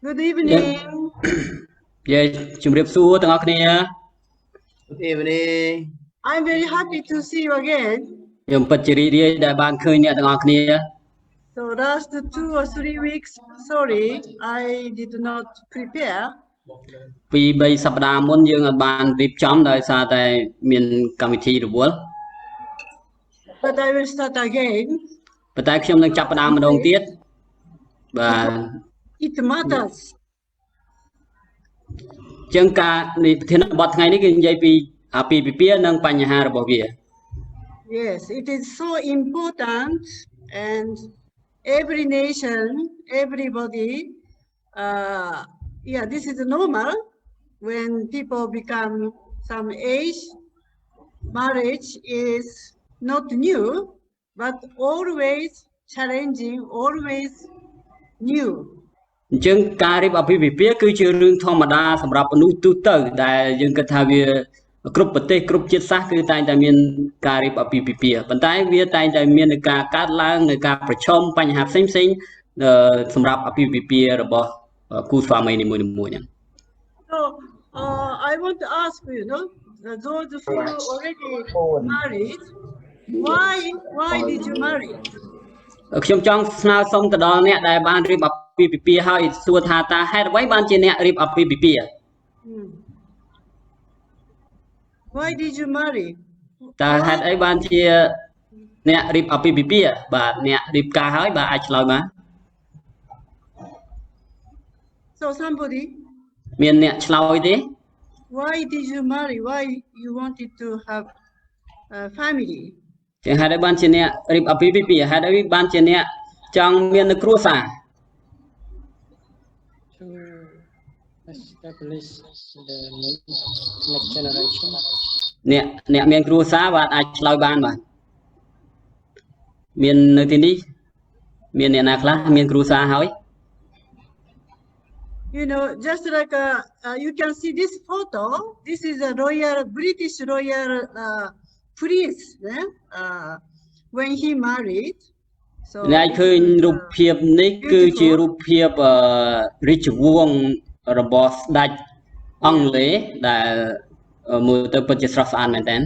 Good evening. យាយជំរាបសួរទាំងអស់គ្នា Good evening. I'm very happy to see you again. ខ្ញុំពិតជារីករាយដែលបានឃើញអ្នកទាំងអស់គ្នា So last 2 or 3 weeks, sorry, I did not prepare. ពី3សប្តាហ៍មុនយើងអាចបានរៀបចំដោយសារតែមានកម្មវិធីរវល់ But I will start again. ប៉ុន្តែខ្ញុំនឹងចាប់ផ្ដើមម្ដងទៀតបាទ It matters. ចឹងការនេះប្រធានបទថ្ងៃនេះគឺនិយាយពីអាពាហ៍ពិពាហ៍និងបញ្ហារបស់វា Yes, it is so important, and every nation, everybody, yeah, this is normal. When people become some age, marriage is not new, but always challenging, always new. អញ្ចឹងការរៀបអាពាហ៍ពិពាហ៍គឺជារឿងធម្មតាសម្រាប់មនុស្សទូទៅដែលយើងគិតថាវាគ្រប់ប្រទេសគ្រប់ជាតិសាសន៍គឺតែងតែមានការរៀបអាពាហ៍ពិពាហ៍ប៉ុន្តែវាតែងតែមាននៃការកើតឡើងនៃការប្រឈមបញ្ហាផ្សេងៗសម្រាប់អាពាហ៍ពិពាហ៍របស់គូស្វាមីនីមួយៗហ្នឹង So I want to ask you, those who already married, why did you marry? ខ្ញុំចង់ស្នើសុំទៅដល់អ្នកដែលបានរៀបអាពាហ៍ពិពាហ៍ហើយសួរថាតើហេតុអ្វីបានជាអ្នករៀបអាពាហ៍ពិពាហ៍ Why did you marry? តើហេតុអីបានជាអ្នករៀបអាពាហ៍ពិពាហ៍បាទអ្នករៀបការហើយបាទអាចឆ្លើយបាន So somebody, មានអ្នកឆ្លើយទេ why did you marry? Why you wanted to have a family? ចឹងហេតុអីបានជាអ្នករៀបអាពាហ៍ពិពាហ៍ហេតុអីបានជាអ្នកចង់មាននៅគ្រួសារ to establish the next generation. អ្នកមានគ្រួសារបាទអាចឆ្លើយបានបាទមាននៅទីនេះមានអ្នកណាខ្លះមានគ្រួសារហើយ You know, just like you can see this photo. This is a British royal prince. When he married. So អ្នកឃើញរូបភាពនេះគឺជារូបភាពរាជវង្សរបស់ស្ដេចអង់គ្លេសដែលមើលទៅពិតជាស្រស់ស្អាតមែនតើ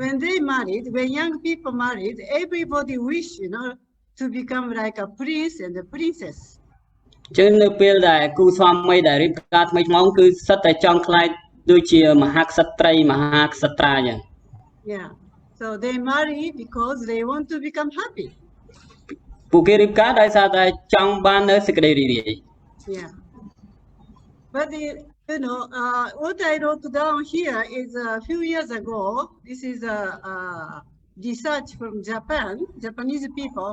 When they married, when young people married, everybody wish, to become like a prince and a princess. ចឹងនៅពេលដែលគូស្វាមីដែលរៀបការថ្មីថ្មោងគឺសិតតែចង់ខ្លាចដូចជាមហាក្សត្រីមហាក្សត្រាចឹង Yeah. So they marry because they want to become happy. ពួកគេរៀបការដោយសារតែចង់បាននៅសេចក្តីរីករាយ Yeah. But what I wrote down here is a few years ago. This is a research from Japan, Japanese people.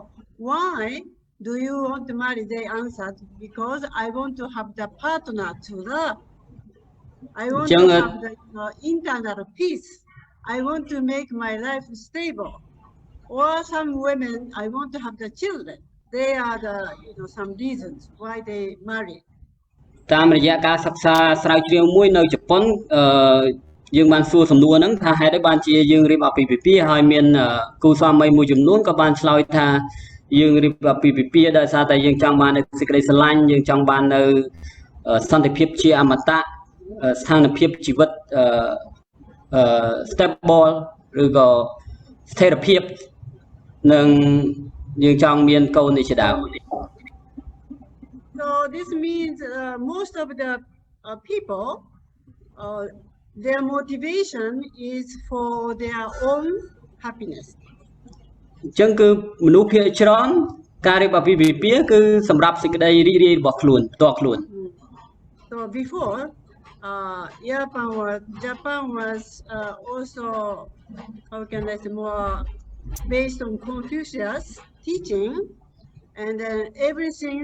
Why do you want to marry? They answered, because I want to have the partner to love. I want to have the internal peace. I want to make my life stable. Or some women, I want to have the children. They are the some reasons why they marry. តាមរយៈការសិក្សាស្រាវជ្រាវមួយនៅជប៉ុនយើងបានសួរសំណួរហ្នឹងថាហេតុអីបានជាយើងរៀបអាពាហ៍ពិពាហ៍ហើយមានគូស្វាមីមួយចំនួនក៏បានឆ្លើយថាយើងរៀបអាពាហ៍ពិពាហ៍ដោយសារតែយើងចង់បាននៅសេចក្តីស្រឡាញ់យើងចង់បាននៅសន្តិភាពជាអមតៈស្ថានភាពជីវិតstable ឬក៏ស្ថិរភាពនិងយើងចង់មានកូននេះជាដើម So this means most of the people, their motivation is for their own happiness. អញ្ចឹងគឺមនុស្សភាគច្រើនការរៀបអាពាហ៍ពិពាហ៍គឺសម្រាប់សេចក្តីរីករាយរបស់ខ្លួនផ្ទាល់ខ្លួន So before, Japan was also, how can I say, more based on Confucius teaching, and everything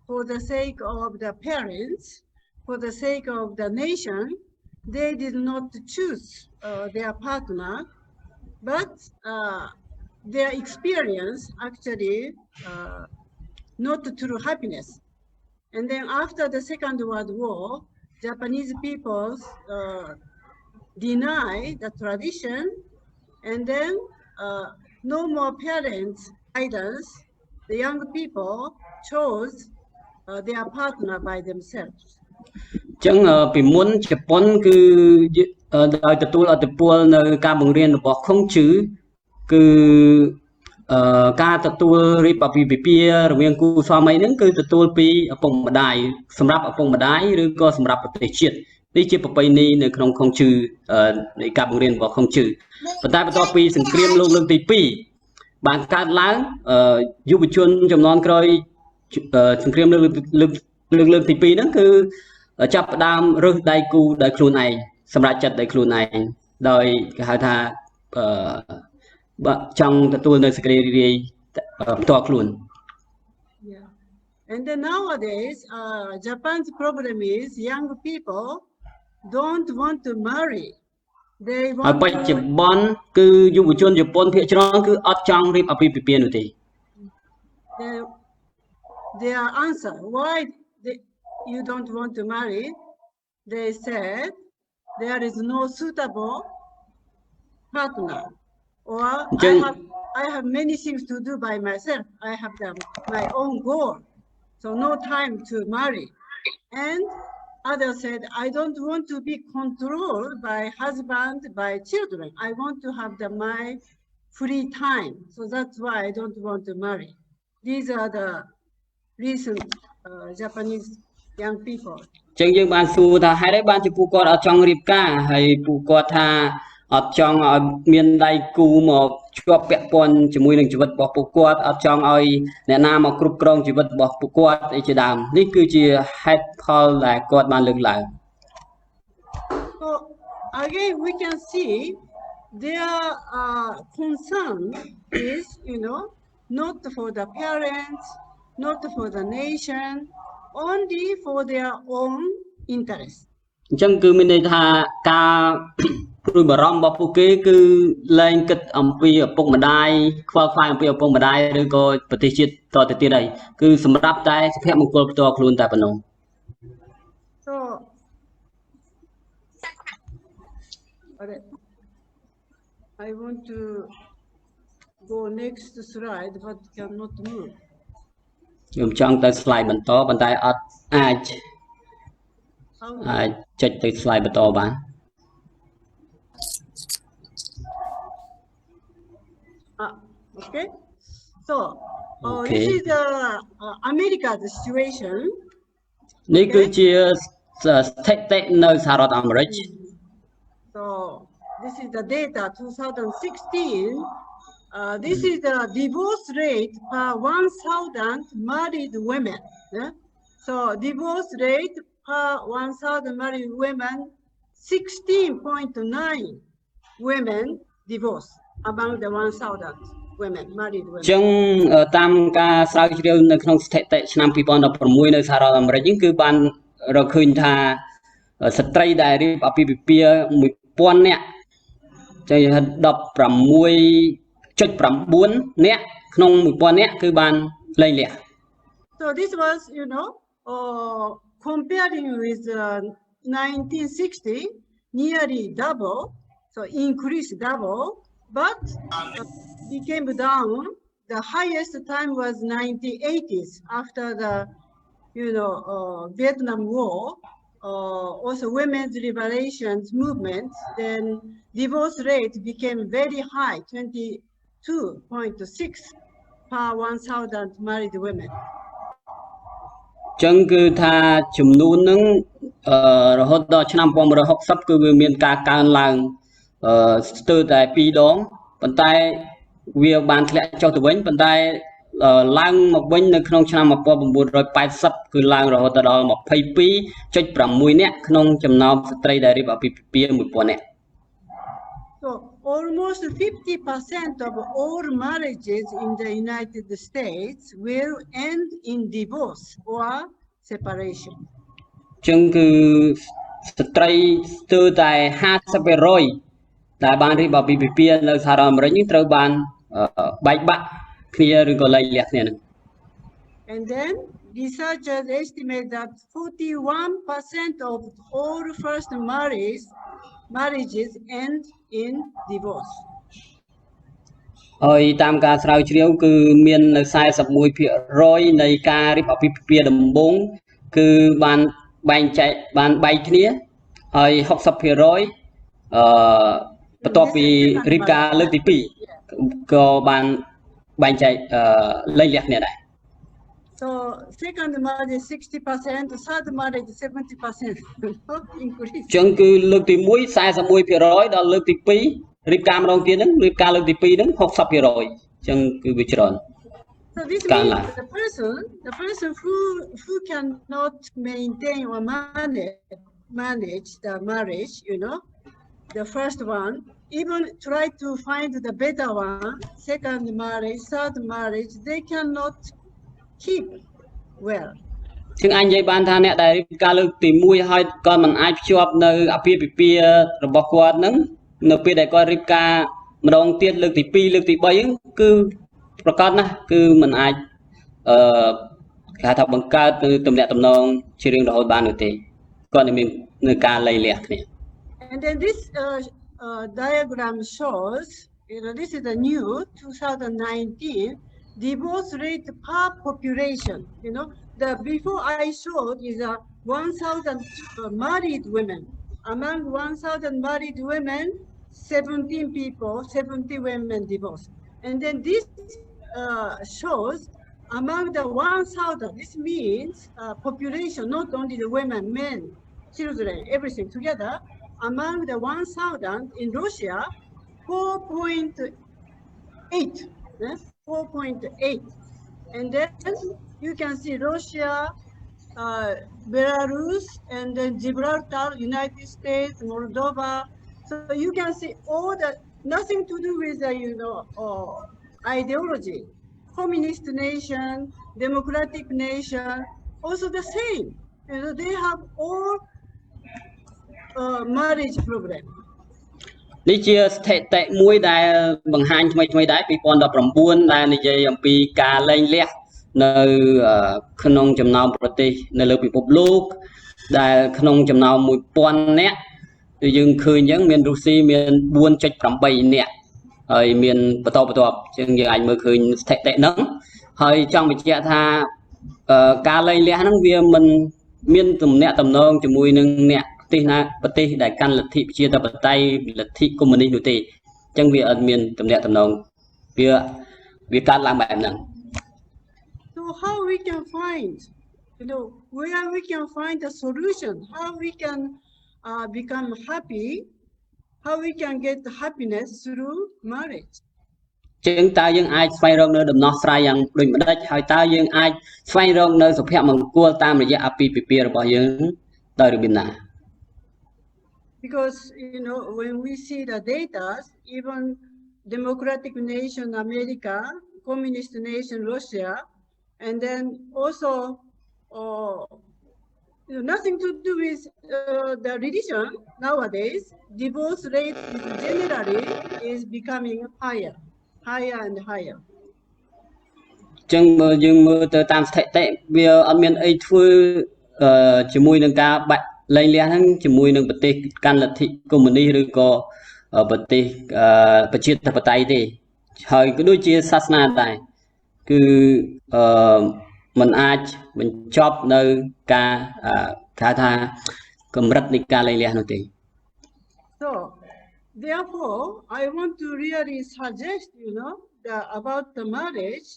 for the sake of the parents, for the sake of the nation. They did not choose their partner, but their experience actually not true happiness. And then after the Second World War, Japanese people deny the tradition, and then no more parents' guidance. The young people chose their partner by themselves. ចឹងពីមុនជប៉ុនគឺដោយទទួលឥទ្ធិពលនៅការបង្រៀនរបស់ខុងជឺគឺការទទួលរៀបអាពាហ៍ពិពាហ៍រវាងគូស្វាមីហ្នឹងគឺទទួលពីឪពុកម្ដាយសម្រាប់ឪពុកម្ដាយឬក៏សម្រាប់ប្រទេសជាតិនេះជាប្រពៃណីនៅក្នុងខុងជឺនៃការបង្រៀនរបស់ខុងជឺប៉ុន្តែបន្ទាប់ពីសង្គ្រាមលោកលើកទី2បានកើតឡើងយុវជនចំនួនក្រោយសង្គ្រាមលើកទី2ហ្នឹងគឺចាប់ផ្ដើមរើសដៃគូដោយខ្លួនឯងសម្រាប់ចិត្តដោយខ្លួនឯងដោយគេហៅថាចង់ទទួលនៅសេចក្តីរីករាយផ្ទាល់ខ្លួន And then nowadays Japan's problem is young people don't want to marry. They want ហើយបច្ចុប្បន្នគឺយុវជនជប៉ុនភាគច្រើនគឺអត់ចង់រៀបអាពាហ៍ពិពាហ៍នោះទេ Their answer why you don't want to marry, they said there is no suitable partner, or I have many things to do by myself. I have my own goal, so no time to marry. And others said, I don't want to be controlled by husband, by children. I want to have my free time, so that's why I don't want to marry. These are the recent Japanese young people. ចឹងយើងបានសួរថាហេតុអីបានជាពួកគាត់អត់ចង់រៀបការហើយពួកគាត់ថាអត់ចង់ឲ្យមានដៃគូមកជាប់ពាក់ព័ន្ធជាមួយនឹងជីវិតរបស់ពួកគាត់អត់ចង់ឲ្យអ្នកណាមកគ្រប់គ្រងជីវិតរបស់ពួកគាត់អីជាដើមនេះគឺជាហេតុផលដែលគាត់បានលើកឡើង So again we can see their concern is not for the parents, not for the nation, only for their own interest. អញ្ចឹងគឺមានន័យថាការព្រួយបារម្ភរបស់ពួកគេគឺលែងគិតអំពីឪពុកម្ដាយខ្វល់ខ្វាយអំពីឪពុកម្ដាយឬក៏ប្រទេសជាតិតទៅទៀតអីគឺសម្រាប់តែសុភមង្គលផ្ទាល់ខ្លួនតែប៉ុណ្ណោះ So I want to go next slide but cannot move. ខ្ញុំចង់ទៅ slide បន្តប៉ុន្តែអត់អាចចុចទៅ slide បន្តបាន Okay. So this is America's situation. នេះគឺជាស្ថិតិនៅសហរដ្ឋអាមេរិក So this is the data 2016. This is the divorce rate per 1,000 married women. Yeah? So divorce rate per 1,000 married women, 16.9 women divorce among the 1,000 women married women. ចឹងតាមការស្រាវជ្រាវនៅក្នុងស្ថិតិឆ្នាំ2016នៅសហរដ្ឋអាមេរិកនេះគឺបានរកឃើញថាស្ត្រីដែលរៀបអាពាហ៍ពិពាហ៍ 1000 នាក់ចឹងយើងហៅ 16.9 នាក់ក្នុង 1000 នាក់គឺបានលែងលះ So this was comparing with 1960 nearly double, so increase double, but became down. The highest time was 1980s after the Vietnam War, also women's liberations movement. Then divorce rate became very high, 22.6 per 1,000 married women. ចឹងគឺថាចំនួនហ្នឹងរហូតដល់ឆ្នាំ1960គឺវាមានការកើនឡើងស្ទើរតែ2ដងប៉ុន្តែវាបានធ្លាក់ចុះទៅវិញប៉ុន្តែឡើងមកវិញនៅក្នុងឆ្នាំ1980គឺឡើងរហូតដល់ 22.6 នាក់ក្នុងចំណោមស្ត្រីដែលរៀបអាពាហ៍ពិពាហ៍ 1000 នាក់ So almost 50% of all marriages in the United States will end in divorce or separation. ចឹងគឺស្ត្រីស្ទើរតែ 50% ដែលបានរៀបអាពាហ៍ពិពាហ៍នៅសហរដ្ឋអាមេរិកនេះត្រូវបានបែកបាក់គ្នាឬក៏លែងលះគ្នានឹង And then researchers estimate that 41% of all first marriages end in divorce. ហើយតាមការស្រាវជ្រាវគឺមាននៅ41%នៃការរៀបអាពាហ៍ពិពាហ៍ដំបូងគឺបានបែងចែកបានបែកគ្នាហើយ60%បន្ទាប់ពីរៀបការលើកទី2ក៏បានបែងចែកលែងលះគ្នាដែរ So second marriage 60%, third marriage 70% increase. ចឹងគឺលើកទី1 41% ដល់លើកទី2រៀបការម្ដងទៀតហ្នឹងរៀបការលើកទី2ហ្នឹង 60% ចឹងគឺវាច្រើន So this means the person who cannot maintain or manage the marriage, you know, the first one, even try to find the better one, second marriage, third marriage, they cannot keep well. ជាងអញនិយាយបានថាអ្នកដែលរៀបការលើកទី1ហើយក៏មិនអាចភ្ជាប់នៅអាពាហ៍ពិពាហ៍របស់គាត់ហ្នឹងនៅពេលដែលគាត់រៀបការម្ដងទៀតលើកទី2លើកទី3ហ្នឹងគឺប្រកាសណាស់គឺមិនអាចគេថាបង្កើតនៅទំនាក់ទំនងជារៀងរហូតបាននោះទេគាត់នឹងមាននៅការលៃលះគ្នា And then this diagram shows, you know, this is the new 2019 divorce rate per population. You know, the before I showed is 1,000 married women. Among 1,000 married women, 17 people, 70 women divorced. And then this shows among the 1,000, this means population, not only the women, men, children, everything together. Among the 1,000 in Russia, 4.8. 4.8. And then you can see Russia, Belarus, and then Gibraltar, United States, Moldova. So you can see all that, nothing to do with the, you know, ideology. Communist nation, democratic nation, also the same. You know, they have all marriage problem. នេះជាស្ថិតិមួយដែលបង្ហាញថ្មីដែរ2019ដែលនិយាយអំពីការលែងលះនៅក្នុងចំណោមប្រទេសនៅលើពិភពលោកដែលក្នុងចំណោម 1000 នាក់គឺយើងឃើញអញ្ចឹងមានរុស្ស៊ីមាន 4.8 នាក់ហើយមានបន្តបន្ទាប់ជាងយើងអាចមើលឃើញស្ថិតិហ្នឹងហើយចង់បញ្ជាក់ថាការលែងលះហ្នឹងវាមិនមានទំនាក់ទំនងជាមួយនឹងអ្នកប្រទេសដែលកាន់លទ្ធិប្រជាធិបតេយ្យលទ្ធិកុម្មុយនីសនោះទេអញ្ចឹងវាអត់មានទំនាក់ទំនងវាកើតឡើងបែបហ្នឹង So how we can find, you know, where we can find a solution, how we can become happy, how we can get happiness through marriage. ជាងតើយើងអាចស្វែងរកនៅដំណោះស្រាយយ៉ាងដូចម្ដេចហើយតើយើងអាចស្វែងរកនៅសុភមង្គលតាមរយៈអាពាហ៍ពិពាហ៍របស់យើងដោយរបៀបណា Because, you know, when we see the data, even democratic nation America, communist nation Russia, and then also you know, nothing to do with the religion nowadays, divorce rate generally is becoming higher and higher. ចឹងមើលយើងមើលទៅតាមស្ថិតិវាអត់មានអីធ្វើជាមួយនឹងការបាក់លែងលះហ្នឹងជាមួយនឹងប្រទេសកាន់លទ្ធិកុម្មុយនីសឬក៏ប្រទេសប្រជាធិបតេយ្យទេហើយក៏ដូចជាសាសនាដែរគឺมันអាចបញ្ចប់នៅការថាកម្រិតនៃការលែងលះនោះទេ So therefore I want to really suggest, you know, about the marriage.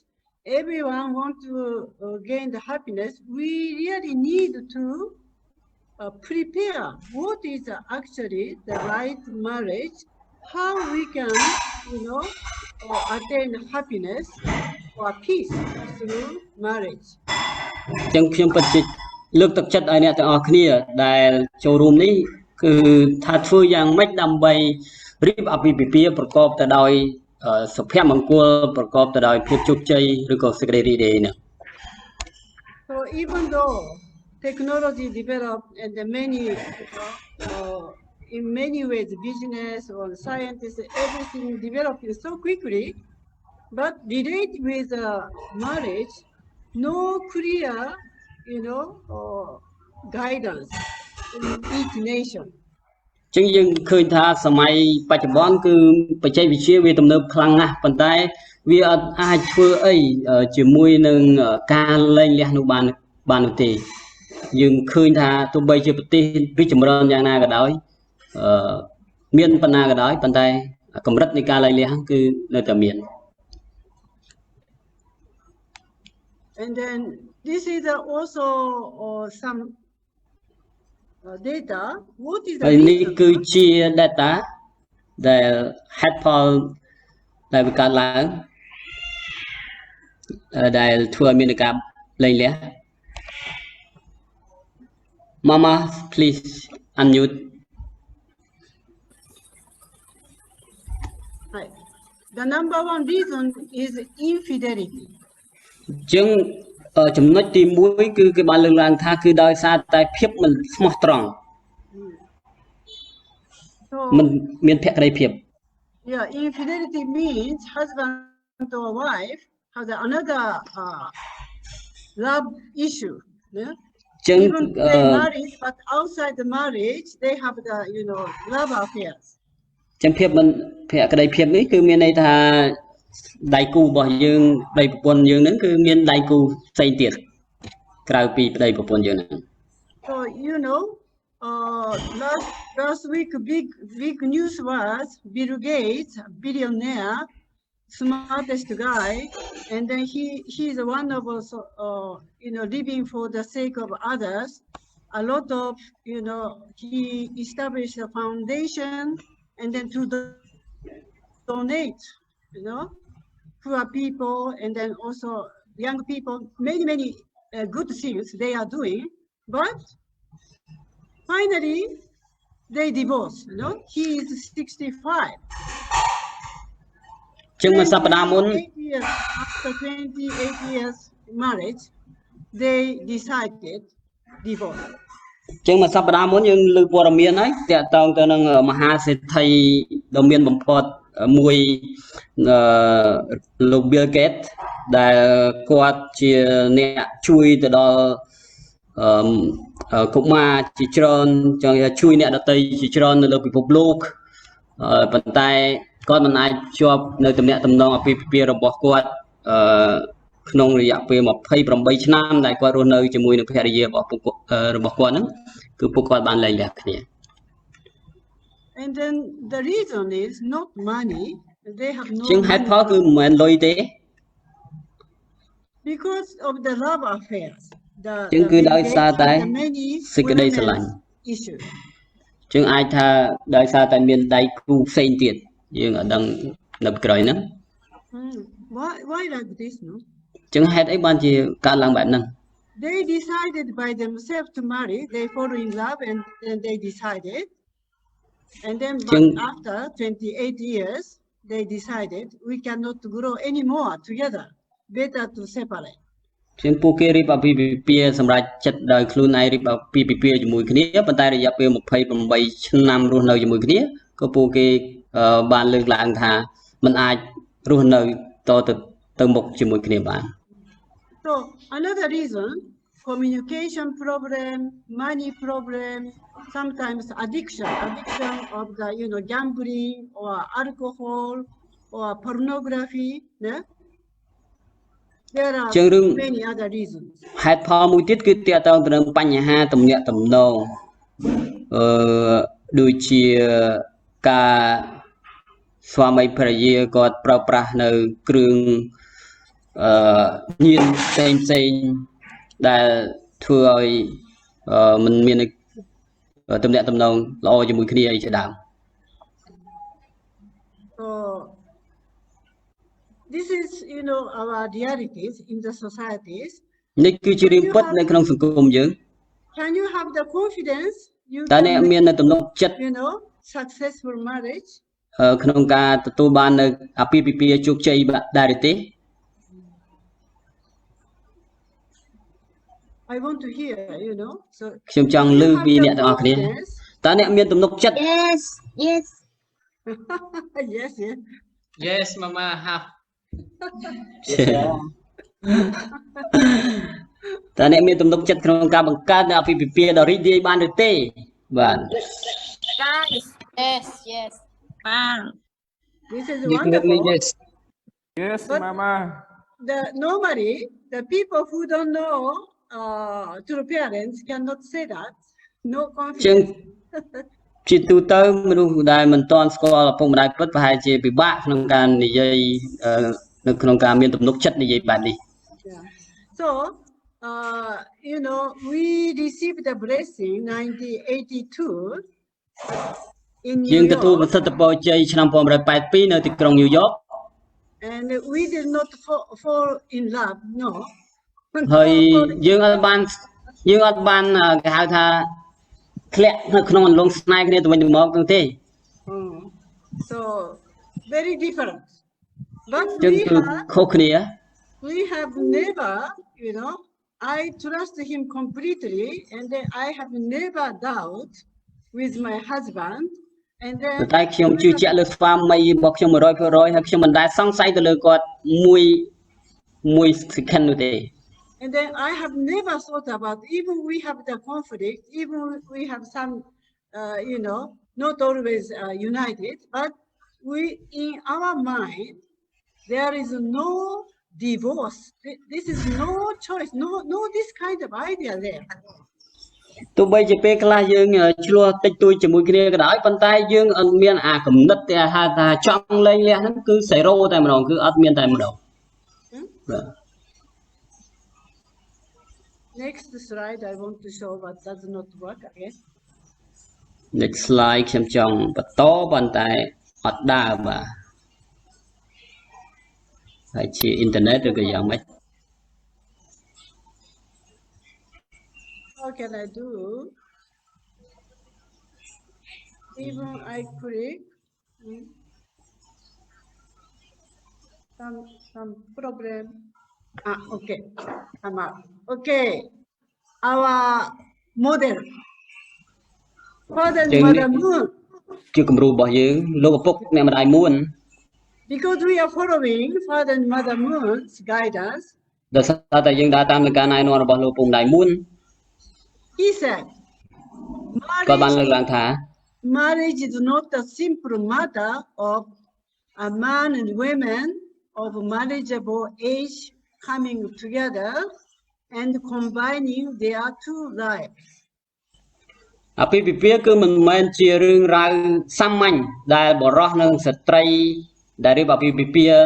Everyone want to gain the happiness. We really need to prepare what is actually the right marriage, how we can, you know, attain happiness or peace through marriage. ចឹងខ្ញុំពិតជាលើកទឹកចិត្តឲ្យអ្នកទាំងអស់គ្នាដែលចូលរួមនេះគឺថាធ្វើយ៉ាងម៉េចដើម្បីរៀបអាពាហ៍ពិពាហ៍ប្រកបទៅដោយសុភមង្គលប្រកបទៅដោយភាពជោគជ័យឬក៏សេចក្តីរីករាយណា So even though technology developed and the many, in many ways, business or scientists, everything developing so quickly, but relate with marriage, no clear, you know, guidance in each nation. ចឹងយើងឃើញថាសម័យបច្ចុប្បន្នគឺបច្ចេកវិទ្យាវាទំនើបខ្លាំងណាស់ប៉ុន្តែវាអត់អាចធ្វើអីជាមួយនឹងការលែងលះនោះបាននោះទេយើងឃើញថាទោះបីជាប្រទេសរីកចម្រើនយ៉ាងណាក៏ដោយមានបណ្ណាក៏ដោយប៉ុន្តែកម្រិតនៃការលែងលះគឺនៅតែមាន And then this is also some data. What is the ហើយនេះ reason? គឺជា data ដែល head poll ដែលវាកើតឡើងដែលធ្វើឲ្យមានការលែងលះ Mama please unmute Right. The number one reason is infidelity. ចឹងចំណុចទី1គឺគេបានលើកឡើងថាគឺដោយសារតែភាពមិនស្មោះត្រង់ So មិនមានភក្តីភាព yeah, infidelity means husband or wife has another love issue. Yeah? ចឹង Even they married, but outside the marriage, they have the love affairs. ចឹងភាពមិនភក្តីភាពនេះគឺមានន័យថាដៃគូរបស់យើងប្តីប្រពន្ធយើងហ្នឹងគឺមានដៃគូផ្សេងទៀតក្រៅពីប្តីប្រពន្ធយើងហ្នឹង So last week big news was Bill Gates, billionaire, smartest guy, and then he is one of us living for the sake of others. A lot of he established a foundation and then to donate poor people and then also young people, many good things they are doing, but finally they divorce. He is 65. ចឹងមួយសប្តាហ៍មុន After 28 years marriage, they decided divorce. ចឹងមួយសប្តាហ៍មុនយើងលើព័ត៌មានហើយតាក់ទងទៅនឹងមហាសេដ្ឋីដ៏មានបំផុតមួយលោក Bill Gates ដែលគាត់ជាអ្នកជួយទៅដល់កុមារជាច្រើនចង់ជួយអ្នកដទៃជាច្រើននៅលើពិភពលោកប៉ុន្តែគាត់មិនអាចជាប់នៅទំនាក់ទំនងអាពាហ៍ពិពាហ៍របស់គាត់ក្នុងរយៈពេល28ឆ្នាំដែលគាត់រស់នៅជាមួយនឹងភរិយារបស់គាត់ហ្នឹងគឺពួកគាត់បានលែងលះគ្នា And then the reason is not money. They have no ជាងហេតុផលគឺមិនមែនលុយទេ because of the love affairs. ជាងគឺដោយសារតែ many សេចក្តីស្រឡាញ់ issue. ជាងអាចថាដោយសារតែមានដៃគូផ្សេងទៀតយើងអត់ដឹងនៅក្រោយហ្នឹង Why like this, no? ជាងហេតុអីបានជាកើតឡើងបែបហ្នឹង They decided by themselves to marry. They fall in love and then they decided. And then after 28 years, they decided we cannot grow anymore together. Better to separate. ជាងពួកគេរៀបអាពាហ៍ពិពាហ៍សម្រាប់ចិត្តដោយខ្លួនឯងរៀបអាពាហ៍ពិពាហ៍ជាមួយគ្នាប៉ុន្តែរយៈពេល28ឆ្នាំរស់នៅជាមួយគ្នាក៏ពួកគេបានលើកឡើងថាមិនអាចរស់នៅទៅមុខជាមួយគ្នាបាន So another reason, communication problem, money problem, sometimes addiction of the gambling or alcohol or pornography. Yeah? There are many other reasons. ហេតុផលមួយទៀតគឺទាក់ទងទៅនឹងបញ្ហាទំនាក់ទំនងដូចជាការស្វាមីភរិយាគាត់ប្រើប្រាស់នៅគ្រឿងញៀនផ្សេងដែលធ្វើឲ្យមិនមានទំនាក់ទំនងល្អជាមួយគ្នាអីជាដើម So this is our realities in the societies. នេះគឺជារឿងពិតនៅក្នុងសង្គមយើង Can you have the confidence you តើអ្នកមាននៅទំនុកចិត្ត successful marriage ក្នុងការទទួលបាននៅអាពាហ៍ពិពាហ៍ជោគជ័យដែរទេ I want to hear, so ខ្ញុំចង់ឮពីអ្នកទាំងអស់គ្នាតើអ្នកមានទំនុកចិត្ត Yes. yes. Yes, Mama have. តើអ្នកមានទំនុកចិត្តក្នុងការបង្កើតនៅអាពាហ៍ពិពាហ៍ដ៏រីករាយបានឬទេបាទ Guys, yes. Wow. This is Definitely wonderful. yes. Yes, But- Mama. Normally, the people who don't know true parents cannot say that. No ជាង confidence. ជាទូទៅមនុស្សដែលមិនទាន់ស្គាល់ឪពុកម្ដាយពិតប្រហែលជាពិបាកក្នុងការនិយាយនៅក្នុងការមានទំនុកចិត្តនិយាយបែបនេះ Yeah. So, we received the blessing 1982 in យើង New ទទួល York, ប្រសិទ្ធពរជ័យឆ្នាំ1982នៅទីក្រុងញូវយ៉ក and we did not fall in love. No. ហើយយើងអត់បានគេហៅថាធ្លាក់នៅក្នុងអន្លង់ស្នេហ៍គ្នាទៅវិញទៅមកនោះទេ So very different. But យើងគឺខុសគ្នា we have never, I trust him completely, and then I have never doubt with my husband, and then តែខ្ញុំជឿជាក់លើស្វាមីរបស់ខ្ញុំ 100% ហើយខ្ញុំមិនដែលសង្ស័យទៅលើគាត់មួយsecond នោះទេ and then I have never thought about, even we have the conflict, even we have some, not always united, but in our mind, there is no divorce. This is no choice, no this kind of idea there. ទោះបីជាពេលខ្លះយើងឆ្លោះតិចតួចជាមួយគ្នាក៏ដោយប៉ុន្តែយើងអត់មានអាគំនិតដែលហៅថាចង់លែងលះហ្នឹងគឺ0តែម្ដងគឺអត់មានតែម្ដង បាទ Next slide, I want to show what does not work again. next slide ខ្ញុំចង់បន្តប៉ុន្តែអត់ដើរបាទហើយជាអ៊ីនធឺណិតឬក៏យ៉ាងម៉េច How can I do? Even I click, some problem. Okay, come up. Okay, our model, Father and Mother Moon. ជាគំរូរបស់យើងលោកឪពុកអ្នកម្ដាយមួន Because we are following Father and Mother Moon's guidance, ដោយសារតែយើងដើរតាមនឹងការណែនាំរបស់លោកឪពុកម្ដាយមួន he said, គាត់បានលើកឡើងថា marriage is not a simple matter of a man and women of marriageable age coming together and combining their two lives. អាពាហ៍ពិពាហ៍គឺមិនមែនជារឿងរ៉ាវសាមញ្ញដែលបរិសុទ្ធនិងស្ត្រីដែលរៀបអាពាហ៍ពិពាហ៍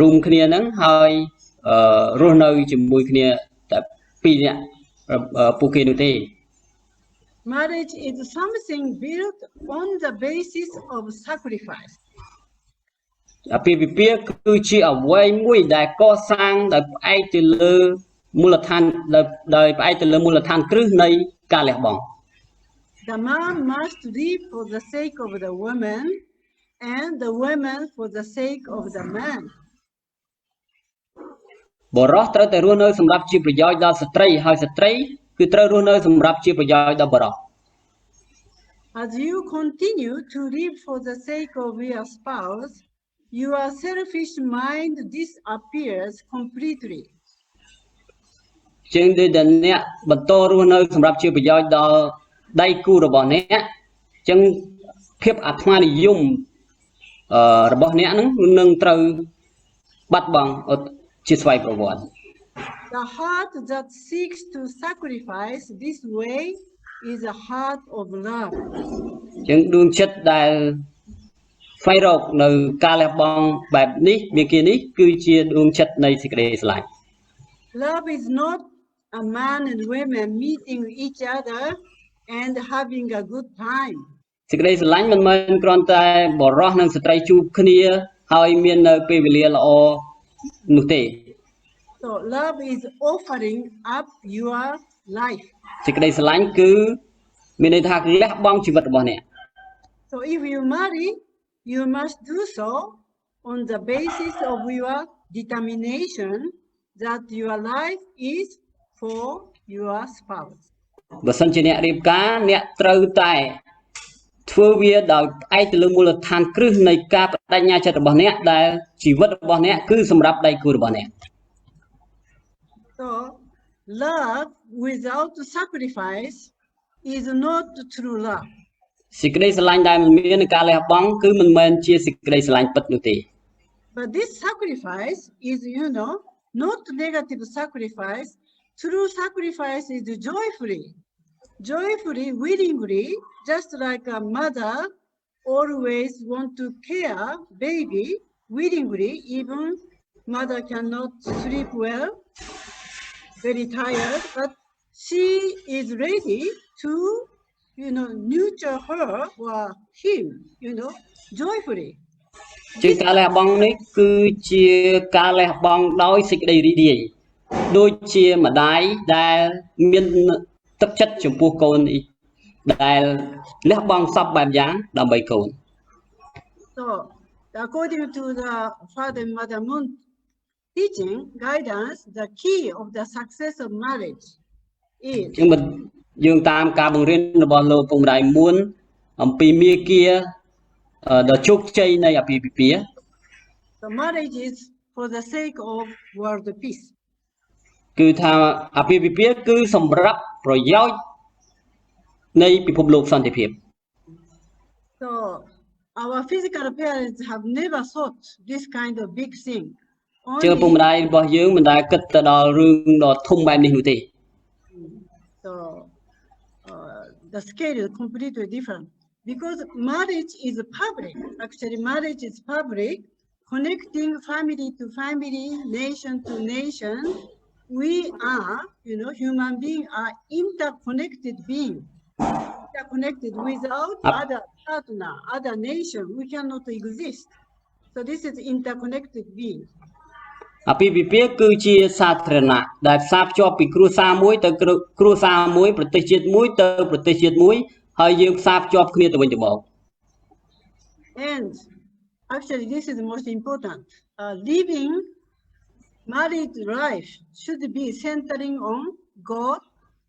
រួមគ្នាហ្នឹងហើយរស់នៅជាមួយគ្នាតែពីរនាក់ពួកគេនោះទេ Marriage is something built on the basis of sacrifice. អាពាហ៍ពិពាហ៍គឺជាអ្វីមួយដែលកសាងដោយផ្អែកទៅលើមូលដ្ឋានដោយផ្អែកទៅលើមូលដ្ឋានគ្រឹះនៃការលះបង់ The man must live for the sake of the woman and the woman for the sake of the man. បរិសុទ្ធត្រូវតែរស់នៅសម្រាប់ជាប្រយោជន៍ដល់ស្ត្រីហើយស្ត្រីគឺត្រូវរស់នៅសម្រាប់ជាប្រយោជន៍ដល់បរិសុទ្ធ As you continue to live for the sake of your spouse, your selfish mind disappears completely. ជាងដែលអ្នកបន្តរស់នៅសម្រាប់ជាប្រយោជន៍ដល់ដៃគូរបស់អ្នកអញ្ចឹងភាពអាត្មានិយមរបស់អ្នកហ្នឹងនឹងត្រូវបាត់បង់ជាស្វ័យប្រវត្តិ The heart that seeks to sacrifice this way is a heart of love. អញ្ចឹងដួងចិត្តដែលស្វែងរកនៅការលះបង់បែបនេះវាគេនេះគឺជាដួងចិត្តនៃសេចក្តីស្រឡាញ់ Love is not a man and women meeting each other and having a good time. សេចក្តីស្រឡាញ់មិនមែនគ្រាន់តែបរិសុទ្ធនិងស្ត្រីជួបគ្នាហើយមាននៅពេលវេលាល្អនោះទេ So love is offering up your life. សេចក្តីស្រឡាញ់គឺមានន័យថាលះបង់ជីវិតរបស់អ្នក So if you marry, you must do so on the basis of your determination that your life is for your spouse. បើសិនជាអ្នករៀបការអ្នកត្រូវតែធ្វើវាដោយផ្អែកទៅលើមូលដ្ឋានគ្រឹះនៃការបដិញ្ញាចិត្តរបស់អ្នកដែលជីវិតរបស់អ្នកគឺសម្រាប់ដៃគូរបស់អ្នក So love without sacrifice is not true love. សេចក្តីស្រឡាញ់ដែលមាននៅការលះបង់គឺមិនមែនជាសេចក្តីស្រឡាញ់ពិតនោះទេ But this sacrifice is, not negative sacrifice. True sacrifice is joyfully, willingly, just like a mother always want to care baby willingly, even mother cannot sleep well, very tired, but she is ready to, nurture her or him, joyfully. ជាការលះបង់នេះគឺជាការលះបង់ដោយសេចក្តីរីករាយដូចជាម្ដាយដែលមានទឹកចិត្តចំពោះកូនដែលលះបង់សពបែបយ៉ាងដើម្បីកូន So, according to the Father and Mother Moon teaching, guidance, the key of the success of marriage is យើងតាមការបង្រៀនរបស់លោកពុកម្ដាយមួនអំពីមាគ៌ាដ៏ជោគជ័យនៃអាពាហ៍ពិពាហ៍ the marriage is for the sake of world peace. គឺថាអាពាហ៍ពិពាហ៍គឺសម្រាប់ប្រយោជន៍នៃពិភពលោកសន្តិភាព So our physical parents have never thought this kind of big thing. ជឿពុកម្ដាយរបស់យើងមិនដែលគិតទៅដល់រឿងដ៏ធំបែបនេះនោះទេ So the scale is completely different because marriage is public. Actually, marriage is public, connecting family to family, nation to nation. We are, human beings are interconnected beings. Interconnected without other partner, other nation, we cannot exist. So this is interconnected being. អាពាហ៍ពិពាហ៍គឺជាសាធារណៈដែលផ្សារភ្ជាប់ពីគ្រួសារមួយទៅគ្រួសារមួយប្រទេសជាតិមួយទៅប្រទេសជាតិមួយហើយយើងផ្សារភ្ជាប់គ្នាទៅវិញទៅមក And actually this is the most important. Living married life should be centering on God,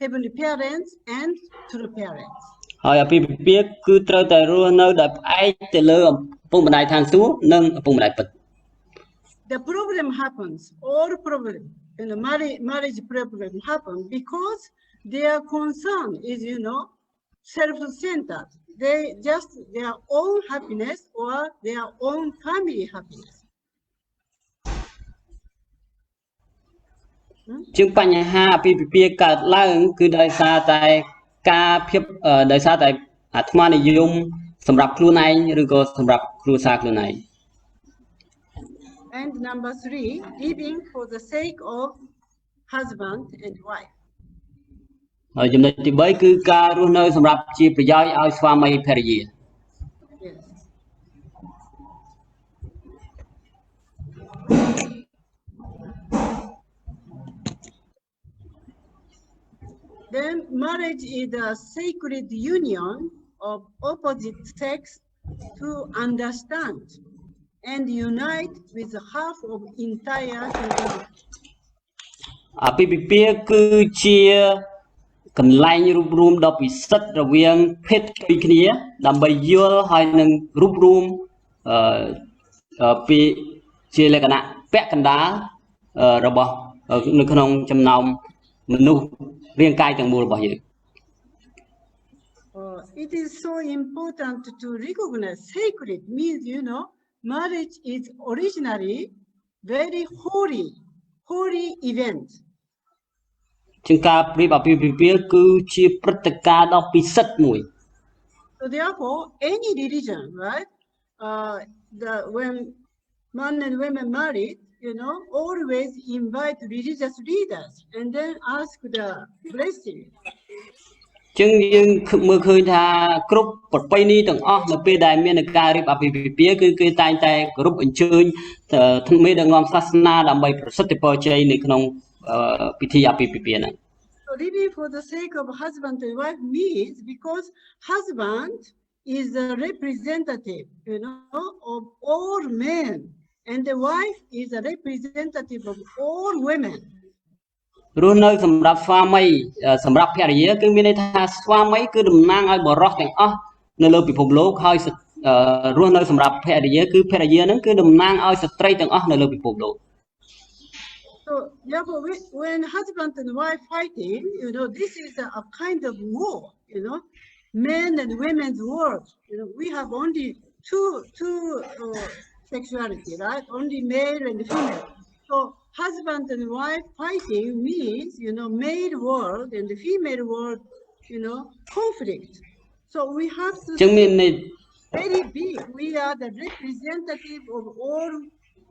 heavenly parents and true parents. ហើយអាពាហ៍ពិពាហ៍គឺត្រូវតែរស់នៅដោយផ្អែកទៅលើឪពុកម្ដាយឋានសួគ៌និងឪពុកម្ដាយពិត The problem happens, all problem, marriage problem happen because their concern is, self-centered. They just their own happiness or their own family happiness. ជាងបញ្ហាអាពាហ៍ពិពាហ៍កើតឡើងគឺដោយសារតែដោយសារតែអាត្មានិយមសម្រាប់ខ្លួនឯងឬក៏សម្រាប់គ្រួសារខ្លួនឯង And number 3, living for the sake of husband and wife. ហើយចំណុចទី3គឺការរស់នៅសម្រាប់ជាប្រយោជន៍ឲ្យស្វាមីភរិយា Yes. Then marriage is a sacred union of opposite sex to understand and unite with half of entire humanity. អាពាហ៍ពិពាហ៍គឺជាកន្លែងរួបរวมដ៏ពិសិដ្ឋរវាងភេទផ្សេងគ្នាដើម្បីយល់ហើយនឹងរួបរวมពីជាលក្ខណៈពាក់កណ្ដាលរបស់នៅក្នុងចំណោមមនុស្សរាងកាយទាំងមូលរបស់យើង It is so important to recognize sacred means, marriage is originally very holy event. ជាងការប្រៀបអាពាហ៍ពិពាហ៍គឺជាព្រឹត្តិការណ៍ដ៏ពិសិដ្ឋមួយ So therefore, any religion, right? When man and women married, always invite religious leaders and then ask the blessing. ចឹងយើងមើលឃើញថាគ្រប់ប្រពៃណីទាំងអស់នៅពេលដែលមានការរៀបអាពាហ៍ពិពាហ៍គឺគេតែងតែគោរពអញ្ជើញមេដឹកនាំសាសនាដើម្បីប្រសិទ្ធពរជ័យនៅក្នុងពិធីអាពាហ៍ពិពាហ៍ហ្នឹង So living for the sake of husband and wife means because husband is a representative, of all men, and the wife is a representative of all women. រស់នៅសម្រាប់ស្វាមីសម្រាប់ភរិយាគឺមានន័យថាស្វាមីគឺតំណាងឲ្យបុរសទាំងអស់នៅលើពិភពលោកហើយរស់នៅសម្រាប់ភរិយាគឺភរិយាហ្នឹងគឺតំណាងឲ្យស្ត្រីទាំងអស់នៅលើពិភពលោក So therefore when husband and wife fighting, this is a kind of war, men and women's world. You know, we have only two sexuality, right? Only male and female. So husband and wife fighting means, you know, male world and the female world, you know, conflict. So we have to very big. We are the representative of all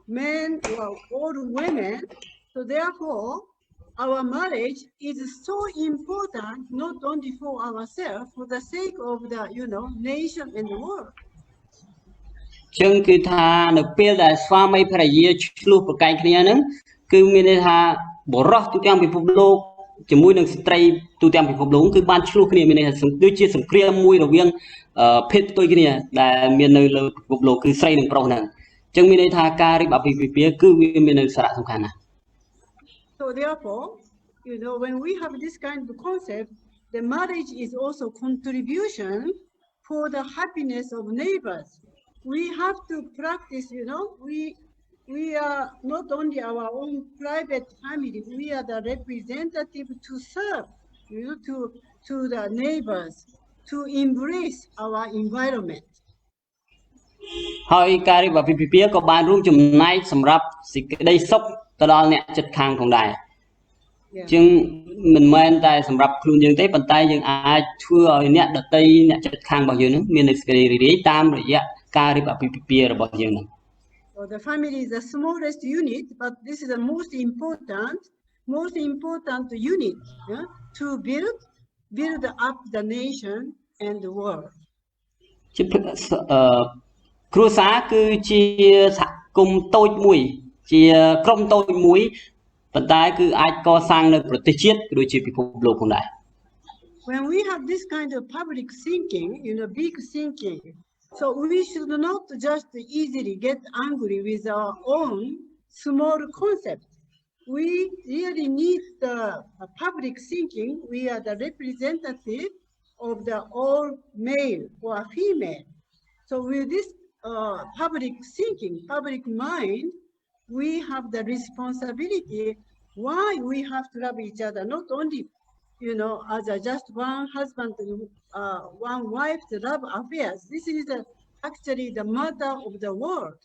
men or all women. So therefore, our marriage is so important, not only for ourselves, for the sake of the, you know, nation and the world. ចឹងគឺថានៅពេលដែលស្វាមីភរិយាឆ្លោះប្រកែកគ្នាហ្នឹងគឺមានន័យថាបរិសុទ្ធទូទាំងពិភពលោកជាមួយនឹងស្ត្រីទូទាំងពិភពលោកគឺបានឆ្លោះគ្នាមានន័យថាដូចជាសង្គ្រាមមួយរវាងភេទផ្ទុយគ្នាដែលមាននៅលើពិភពលោកគឺស្រីនិងប្រុសហ្នឹងចឹងមានន័យថាការរៀបអាពាហ៍ពិពាហ៍គឺវាមាននៅសារៈសំខាន់ណាស់ So therefore, you know, when we have this kind of concept, the marriage is also contribution for the happiness of neighbors. We have to practice, you know, we are not only our own private family, we are the representative to serve, you know, to the neighbors, to embrace our environment. ហើយការរៀបអាពាហ៍ពិពាហ៍ក៏បានរួមចំណែកសម្រាប់សេចក្តីសុខទៅដល់អ្នកជិតខាងផងដែរជាងមិនមែនតែសម្រាប់ខ្លួនយើងទេប៉ុន្តែយើងអាចធ្វើឲ្យអ្នកដទៃអ្នកជិតខាងរបស់យើងនឹងមានសេចក្តីរីករាយតាមរយៈការរៀបអាពាហ៍ពិពាហ៍របស់យើងនឹង So the family is the smallest unit, but this is the most important unit, yeah, to build up the nation and the world. គ្រួសារគឺជាសហគមន៍តូចមួយជាក្រុមតូចមួយប៉ុន្តែគឺអាចកសាងនៅប្រទេសជាតិដូចជាពិភពលោកផងដែរ When we have this kind of public thinking, you know, big thinking, so we should not just easily get angry with our own small concept. We really need the public thinking. We are the representative of the all male or female. So with this public thinking, public mind, we have the responsibility why we have to love each other, not only, you know, as just one husband and one wife to love affairs. This is actually the matter of the world.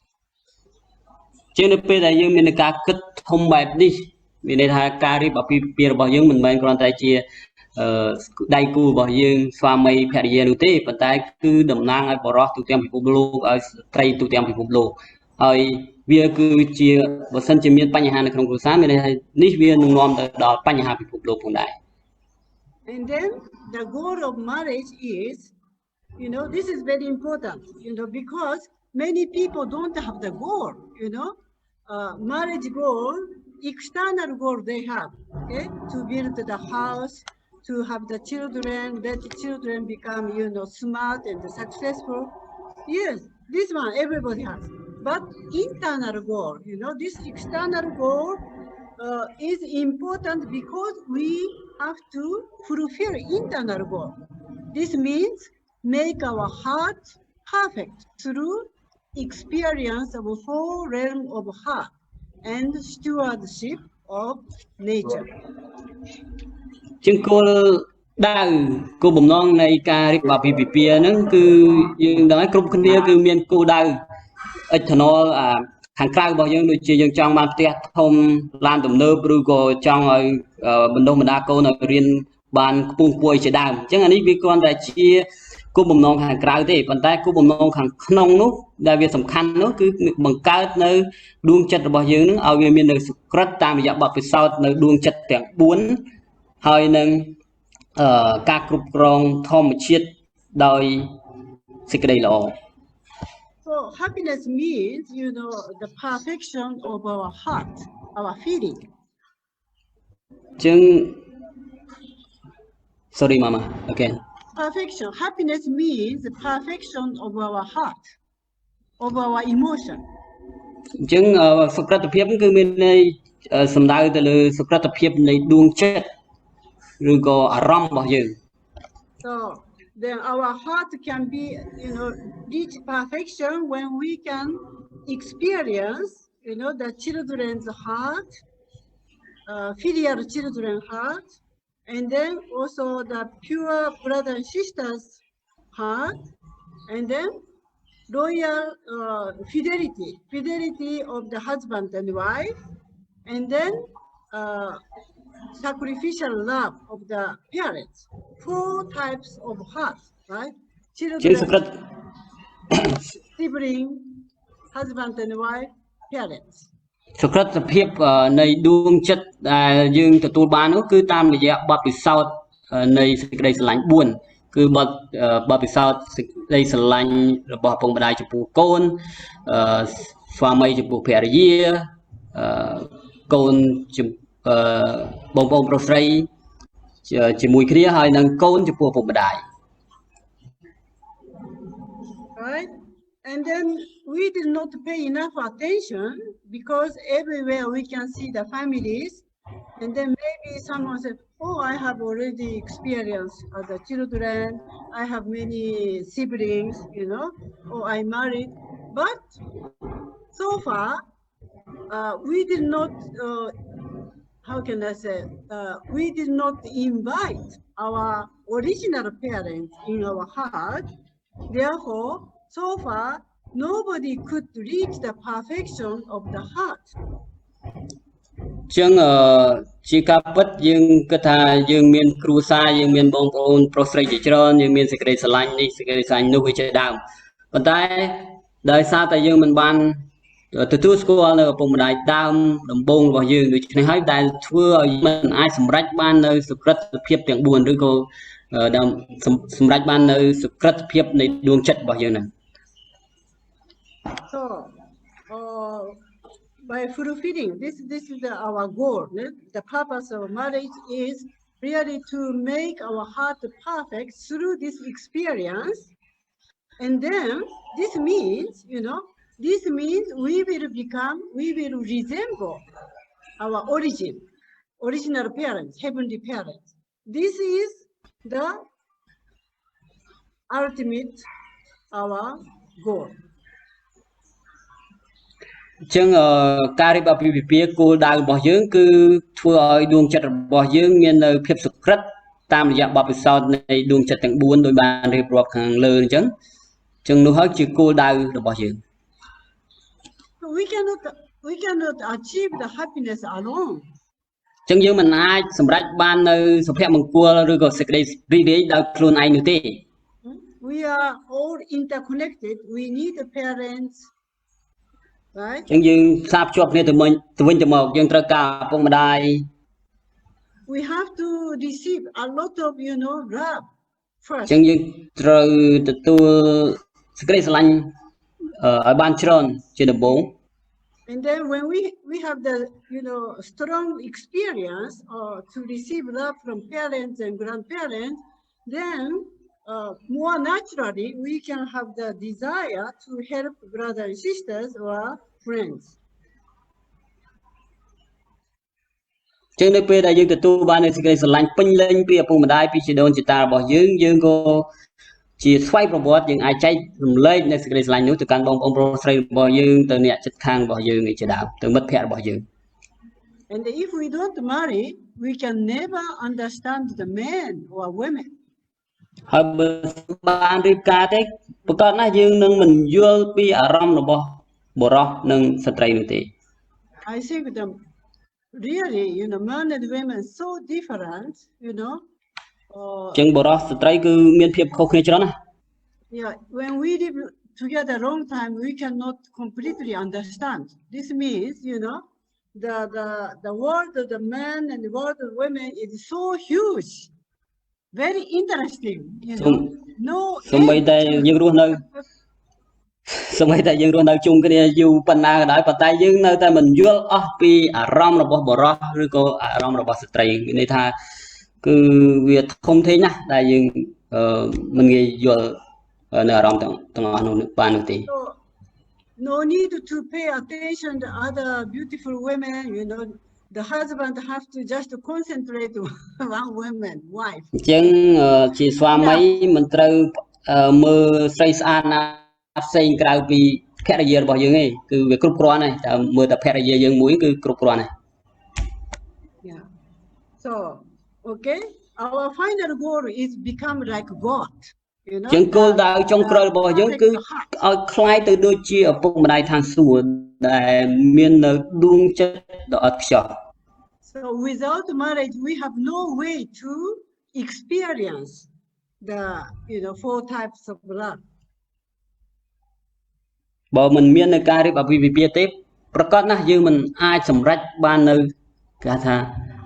ជាងនៅពេលដែលយើងមានការគិតធំបែបនេះមានន័យថាការរៀបអាពាហ៍ពិពាហ៍របស់យើងមិនមែនគ្រាន់តែជាដៃគូរបស់យើងស្វាមីភរិយានោះទេប៉ុន្តែគឺតំណាងឲ្យបរិសុទ្ធទូទាំងពិភពលោកឲ្យស្ត្រីទូទាំងពិភពលោកហើយវាគឺជាបើសិនជាមានបញ្ហានៅក្នុងគ្រួសារមានន័យថានេះវានឹងនាំទៅដល់បញ្ហាពិភពលោកផងដែរ And then the goal of marriage is, you know, this is very important, you know, because many people don't have the goal, you know, marriage goal, external goal they have, okay, to build the house, to have the children, let the children become, you know, smart and successful. Yes, this one everybody has. But internal goal, you know, this external goal is important because we have to fulfill internal goal. This means make our heart perfect through experience of whole realm of heart and stewardship of nature. ជាងគោលដៅគោលបំណងនៃការរៀបអាពាហ៍ពិពាហ៍ហ្នឹងគឺយើងដឹងហើយគ្រប់គ្នាគឺមានគោលដៅ external ខាងក្រៅរបស់យើងដូចជាយើងចង់បានផ្ទះធំឡានទំនើបឬក៏ចង់ឲ្យបណ្ដុះបណ្ដាលកូនឲ្យរៀនបានខ្ពង់ខ្ពស់ជាដើមអញ្ចឹងអានេះវាគ្រាន់តែជាគោលបំណងខាងក្រៅទេប៉ុន្តែគោលបំណងខាងក្នុងនោះដែលវាសំខាន់នោះគឺបង្កើតនៅដួងចិត្តរបស់យើងនឹងឲ្យវាមាននៅសុក្រិតតាមរយៈបទពិសោធន៍នៅដួងចិត្តទាំង4ហើយនឹងការគ្រប់គ្រងធម្មជាតិដោយសេចក្តីល្អ So happiness means, you know, the perfection of our heart, our feeling. ចឹង Sorry mama again. Perfection. Happiness means the perfection of our heart, of our emotion. ចឹងសុក្រិតភាពគឺមានន័យសំដៅទៅលើសុក្រិតភាពនៃដួងចិត្តឬក៏អារម្មណ៍របស់យើង So then our heart can be, you know, reach perfection when we can experience, you know, the children's heart, filial children's heart, and then also the pure brothers and sisters heart, and then loyal fidelity of the husband and wife, and then sacrificial love of the parents. 4 types of heart, right? ជាង Children, សុក្រិត sibling, husband and wife, parents. សុក្រិតភាពនៃដួងចិត្តដែលយើងទទួលបាននោះគឺតាមរយៈបទពិសោធន៍នៃសេចក្តីស្រឡាញ់4គឺបទពិសោធន៍សេចក្តីស្រឡាញ់របស់ឪពុកម្ដាយចំពោះកូនស្វាមីចំពោះភរិយាកូនបងប្អូនប្រុសស្រីជាមួយគ្នាហើយនិងកូនចំពោះឪពុកម្ដាយ Right? And then we did not pay enough attention because everywhere we can see the families. And then maybe someone said, oh, I have already experienced as a children. I have many siblings, you know, or I married. But so far, we did not, how can I say, we did not invite our original parents in our heart. Therefore, so far, nobody could reach the perfection of the heart. ជាងជាការពិតយើងគិតថាយើងមានគ្រួសារយើងមានបងប្អូនប្រុសស្រីជាច្រើនយើងមានសេចក្តីស្រឡាញ់នេះសេចក្តីស្រឡាញ់នោះវាជាដើមប៉ុន្តែដោយសារតែយើងមិនបានទទួលស្គាល់នៅឪពុកម្ដាយដើមដំបូងរបស់យើងដូច្នេះហើយដែលធ្វើឲ្យមិនអាចសម្រេចបាននៅសុក្រិតភាពទាំង4ឬក៏សម្រេចបាននៅសុក្រិតភាពនៃដួងចិត្តរបស់យើងហ្នឹង So, by fulfilling this is our goal. The purpose of marriage is really to make our heart perfect through this experience. And then this means, you know, we will resemble our original parents, heavenly parents. This is the ultimate our goal. អញ្ចឹងការរៀបអាពាហ៍ពិពាហ៍គោលដៅរបស់យើងគឺធ្វើឲ្យដួងចិត្តរបស់យើងមាននៅភាពសុក្រិតតាមរយៈបទពិសោធន៍នៃដួងចិត្តទាំង4ដោយបានរៀបរាប់ខាងលើអញ្ចឹងនោះហើយជាគោលដៅរបស់យើង We cannot achieve the happiness alone. អញ្ចឹងយើងមិនអាចសម្រេចបាននៅសុភមង្គលឬក៏សេចក្តីរីករាយដោយខ្លួនឯងនោះទេ We are all interconnected. We need the parents. Right? អញ្ចឹងយើងផ្សារភ្ជាប់គ្នាទៅវិញទៅមកយើងត្រូវការឪពុកម្ដាយ We have to receive a lot of, you know, love អ first. ញ្ចឹងយើងត្រូវទទួលសេចក្តីស្រឡាញ់ឲ្យបានច្រើនជាដំបូង And then when we have the, you know, strong experience to receive love from parents and grandparents, then more naturally we can have the desire to help brothers and sisters or friends. ចឹងនៅពេលដែលយើងទទួលបាននូវសេចក្តីស្រឡាញ់ពេញលេញពីឪពុកម្ដាយពីជីដូនជីតារបស់យើងក៏ជាស្វ័យប្រវត្តិយើងអាចចែករំលែកនូវសេចក្តីស្រឡាញ់នោះទៅកាន់បងប្អូនប្រុសស្រីរបស់យើងទៅអ្នកជិតខាងរបស់យើងជាដើមទៅមិត្តភ័ក្តិរបស់យើង And if we don't marry, we can never understand the men or women. ហើយបើបានរៀបការទេប្រកបណាស់យើងនឹងមិនយល់ពីអារម្មណ៍របស់បុរសនិងស្ត្រីនោះទេ I think really, you know, men and women so different, you know. ចឹងបុរសស្ត្រីគឺមានភាពខុសគ្នាច្រើនណាស់ Yeah, when we live together a long time, we cannot completely understand. This means, you know, the world of the men and the world of women is so huge, very interesting, you know. No. សូម្បីតែយើងរស់នៅជុំគ្នាយូរប៉ុណ្ណាក៏ដោយប៉ុន្តែយើងនៅតែមិនយល់អស់ពីអារម្មណ៍របស់បុរសឬក៏អារម្មណ៍របស់ស្ត្រីមានន័យថាគឺវាធំធេងណាស់ដែលយើងមិនងាយយល់នៅអារម្មណ៍ទាំងអស់នោះបាននោះទេ No need to pay attention to other beautiful women, you know. The husband have to just concentrate on one woman, wife. អញ្ចឹងជាស្វាមីមិនត្រូវមើលស្រីស្អាតណាផ្សេងក្រៅពីភរិយារបស់យើងទេគឺវាគ្រប់គ្រាន់ហើយតែមើលតែភរិយាយើងមួយគឺគ្រប់គ្រាន់ហើយ Yeah. So, okay, our final goal is become like God. You know, ចឹងគោលដៅចុងក្រោយរបស់យើងគឺ perfect heart. ឲ្យคล้ายទៅដូចជាឪពុកម្ដាយឋានសួគ៌ដែលមាននៅដួងចិត្តដ៏ឥតខ្ចោះ So without marriage, we have no way to experience the four types of love. បើមិនមាននៅការរៀបអាពាហ៍ពិពាហ៍ទេប្រកាសណាស់យើងមិនអាចសម្រេចបាននៅគេថា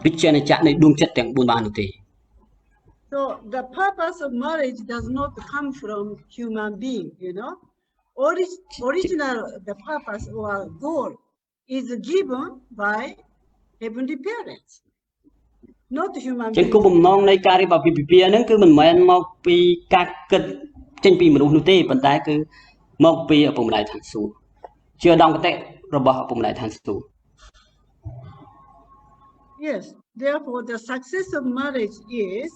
វិជ្ជាណចក្រនៃដួងចិត្តទាំង4បាននោះទេ So the purpose of marriage does not come from human being, Original, the purpose or goal is given by heavenly parents, not human ចឹង beings. គោលបំណងនៃការរៀបអាពាហ៍ពិពាហ៍ហ្នឹងគឺមិនមែនមកពីការគិតចេញពីមនុស្សនោះទេប៉ុន្តែគឺមកពីឪពុកម្ដាយឋានសួគ៌ជាឧត្តមគតិរបស់ឪពុកម្ដាយឋានសួគ៌ Yes, therefore the success of marriage is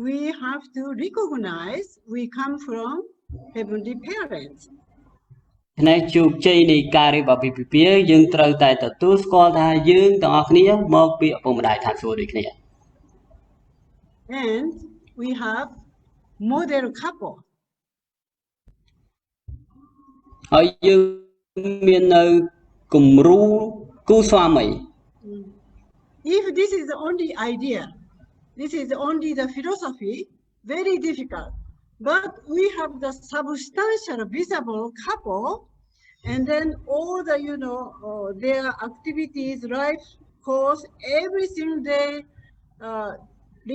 we have to recognize we come from heavenly parents. នេះជោគជ័យនៃការរៀបអាពាហ៍ពិពាហ៍យើងត្រូវតែទទួលស្គាល់ថាយើងទាំងអស់គ្នាមកពីឪពុកម្ដាយឋានសួគ៌ដូចគ្នា And we have model couple. ហើយយើងមាននៅគំរូគូស្វាមី If this is the only idea, this is only the philosophy, very difficult. But we have the substantial visible couple, and then all the, their activities, life course, everything they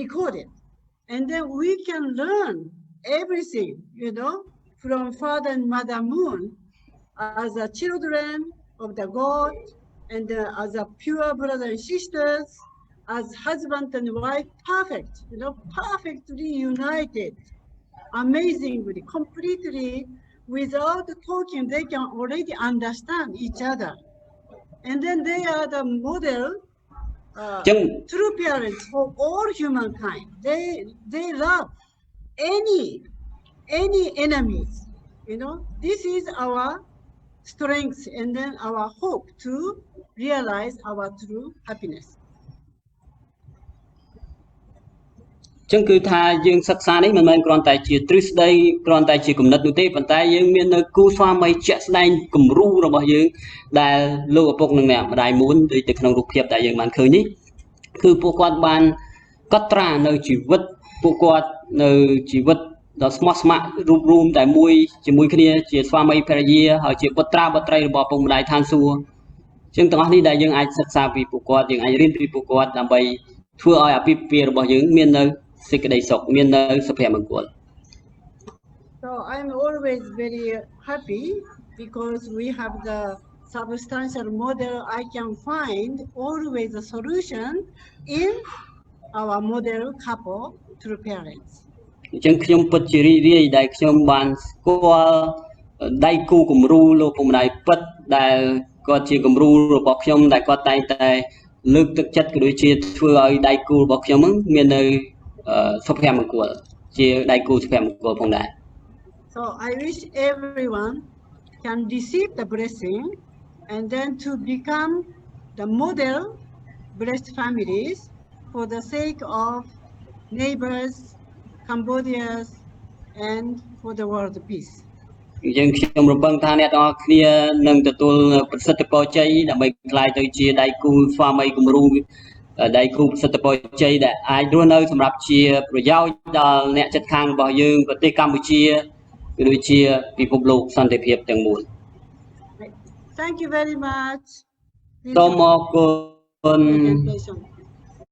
recorded. And then we can learn everything, from Father and Mother Moon as the children of the God, and as a pure brothers and sisters, as husband and wife, perfect, perfectly united, amazingly, completely, without talking, they can already understand each other. And then they are the model, true parents for all humankind. They love any enemies, This is our strength and then our hope to realize our true happiness. ចឹងគឺថាយើងសិក្សានេះមិនមែនគ្រាន់តែជាទ្រឹស្ដីគ្រាន់តែជាគំនិតនោះទេប៉ុន្តែយើងមាននៅគូស្វាមីជាក់ស្ដែងគំរូរបស់យើងដែលលោកឪពុកនិងអ្នកម្ដាយមូនដូចទៅក្នុងរូបភាពដែលយើងបានឃើញនេះគឺពួកគាត់បានកត់ត្រានៅជីវិតពួកគាត់នៅជីវិតដ៏ស្មោះស្ម័គ្ររូបរួមតែមួយជាមួយគ្នាជាស្វាមីភរិយាហើយជាបុត្រាបុត្រីរបស់ឪពុកម្ដាយឋានសួគ៌ចឹងទាំងអស់នេះដែលយើងអាចសិក្សាពីពួកគាត់យើងអាចរៀនពីពួកគាត់ដើម្បីធ្វើឲ្យអាពាហ៍ពិពាហ៍របស់យើងមាននៅសេចក្តីសុខមាននៅសុភមង្គល So I'm always very happy because we have the substantial model. I can find always a solution in our model couple through parents. អញ្ចឹងខ្ញុំពិតជារីករាយដែលខ្ញុំបានស្គាល់ដៃគូគំរូលោកឪពុកម្ដាយពិតដែលគាត់ជាគំរូរបស់ខ្ញុំដែលគាត់តែងតែលើកទឹកចិត្តក៏ដូចជាធ្វើឲ្យដៃគូរបស់ខ្ញុំហ្នឹងមាននៅសុភមង្គលជាដៃគូសុភមង្គលផងដែរ So I wish everyone can receive the blessing and then to become the model blessed families for the sake of neighbors, Cambodians, and for the world peace. អញ្ចឹងខ្ញុំរំពឹងថាអ្នកទាំងអស់គ្នានឹងទទួលប្រសិទ្ធពរជ័យដើម្បីក្លាយទៅជាដៃគូស្វាមីគំរូដៃគូប្រសិទ្ធពរជ័យដែលអាចរស់នៅសម្រាប់ជាប្រយោជន៍ដល់អ្នកជិតខាងរបស់យើងប្រទេសកម្ពុជាក៏ដូចជាពិភពលោកសន្តិភាពទាំងមូល Thank you very much. សូមអរគុណ Presentation.